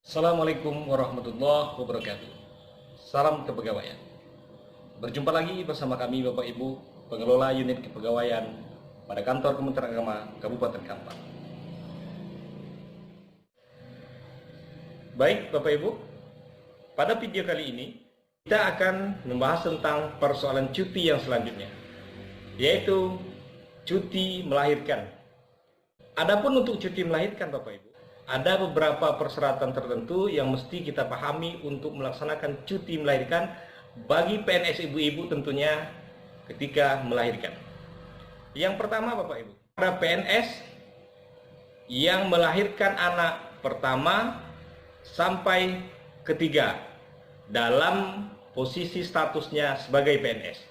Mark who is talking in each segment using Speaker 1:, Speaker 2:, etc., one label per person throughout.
Speaker 1: Assalamualaikum warahmatullahi wabarakatuh. Salam kepegawaian. Berjumpa lagi bersama kami Bapak Ibu, pengelola unit kepegawaian pada kantor Kementerian Agama Kabupaten Kampar. Baik Bapak Ibu, pada video kali ini kita akan membahas tentang persoalan cuti yang selanjutnya, yaitu cuti melahirkan. Adapun untuk cuti melahirkan Bapak Ibu, ada beberapa persyaratan tertentu yang mesti kita pahami untuk melaksanakan cuti melahirkan bagi PNS ibu-ibu tentunya ketika melahirkan. Yang pertama Bapak Ibu, para PNS yang melahirkan anak pertama sampai ketiga dalam posisi statusnya sebagai PNS.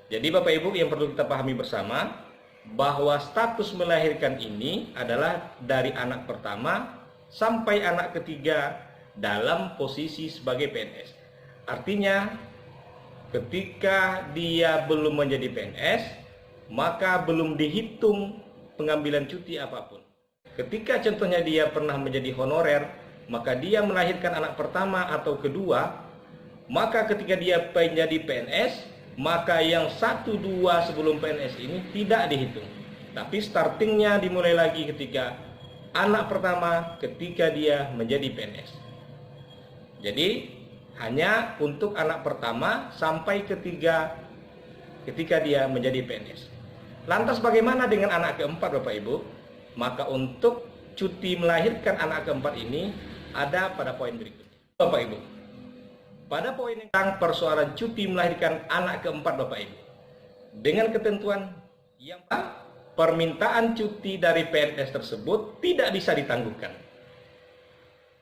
Speaker 1: Jadi Bapak Ibu yang perlu kita pahami bersama, bahwa status melahirkan ini adalah dari anak pertama sampai anak ketiga dalam posisi sebagai PNS. Artinya ketika dia belum menjadi PNS, maka belum dihitung pengambilan cuti apapun. Ketika contohnya dia pernah menjadi honorer, maka dia melahirkan anak pertama atau kedua, maka ketika dia menjadi PNS, maka yang 1-2 sebelum PNS ini tidak dihitung. Tapi startingnya dimulai lagi ketika anak pertama ketika dia menjadi PNS. Jadi hanya untuk anak pertama sampai ketiga ketika dia menjadi PNS. Lantas bagaimana dengan anak keempat Bapak Ibu? Maka untuk cuti melahirkan anak keempat ini ada pada poin berikutnya. Bapak Ibu, pada poin tentang persoalan cuti melahirkan anak keempat Bapak Ibu, dengan ketentuan yang permintaan cuti dari PNS tersebut tidak bisa ditangguhkan.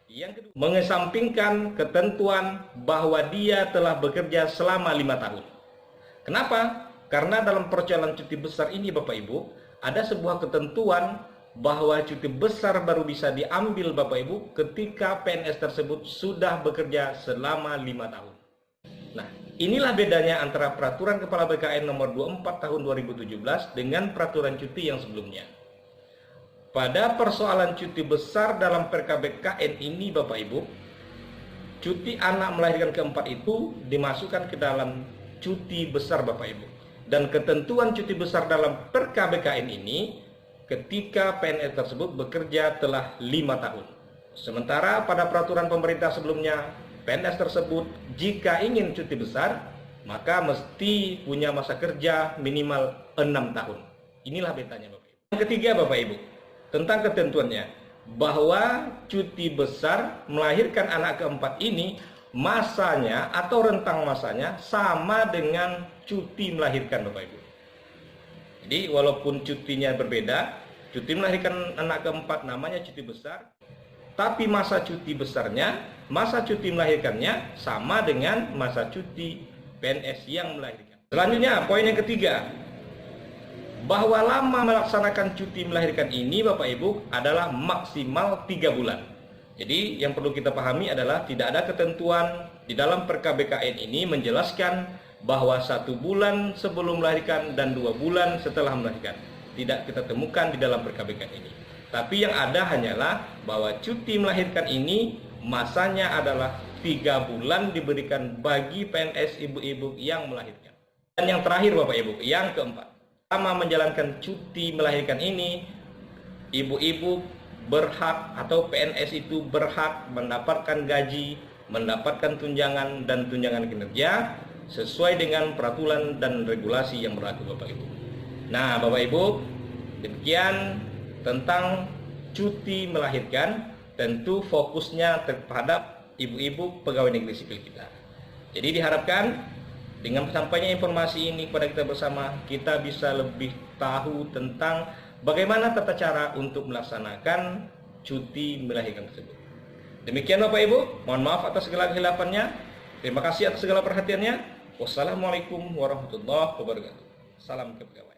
Speaker 1: Yang kedua, mengesampingkan ketentuan bahwa dia telah bekerja selama 5 tahun. Kenapa? Karena dalam perjalanan cuti besar ini Bapak Ibu, ada sebuah ketentuan bahwa cuti besar baru bisa diambil Bapak Ibu ketika PNS tersebut sudah bekerja selama 5 tahun. Nah, inilah bedanya antara peraturan Kepala BKN nomor 24 tahun 2017 dengan peraturan cuti yang sebelumnya. Pada persoalan cuti besar dalam PKBKN ini Bapak Ibu, cuti anak melahirkan keempat itu dimasukkan ke dalam cuti besar Bapak Ibu. Dan ketentuan cuti besar dalam PKBKN ini ketika PNS tersebut bekerja telah 5 tahun. Sementara pada peraturan pemerintah sebelumnya, PNS tersebut jika ingin cuti besar, maka mesti punya masa kerja minimal 6 tahun. Inilah bedanya Bapak Ibu. Yang ketiga Bapak Ibu, tentang ketentuannya, bahwa cuti besar melahirkan anak keempat ini masanya atau rentang masanya sama dengan cuti melahirkan Bapak Ibu. Jadi walaupun cutinya berbeda, cuti melahirkan anak keempat namanya cuti besar, tapi masa cuti besarnya, masa cuti melahirkannya sama dengan masa cuti PNS yang melahirkan. Selanjutnya, poin yang ketiga, bahwa lama melaksanakan cuti melahirkan ini Bapak Ibu adalah maksimal 3 bulan. Jadi yang perlu kita pahami adalah tidak ada ketentuan di dalam PKBKN ini menjelaskan bahwa 1 bulan sebelum melahirkan dan 2 bulan setelah melahirkan. Tidak kita temukan di dalam PKBKN ini. Tapi yang ada hanyalah bahwa cuti melahirkan ini masanya adalah 3 bulan diberikan bagi PNS ibu-ibu yang melahirkan. Dan yang terakhir Bapak Ibu, yang keempat, selama menjalankan cuti melahirkan ini, ibu-ibu berhak atau PNS itu berhak mendapatkan gaji, mendapatkan tunjangan dan tunjangan kinerja sesuai dengan peraturan dan regulasi yang berlaku Bapak Ibu. Nah Bapak Ibu, demikian tentang cuti melahirkan, tentu fokusnya terhadap ibu-ibu pegawai negeri sipil kita. Jadi diharapkan dengan sampainya informasi ini kepada kita bersama, kita bisa lebih tahu tentang bagaimana tata cara untuk melaksanakan cuti melahirkan tersebut. Demikian Bapak Ibu, mohon maaf atas segala kehilafannya. Terima kasih atas segala perhatiannya. Wassalamualaikum warahmatullahi wabarakatuh. Salam kepegawaian.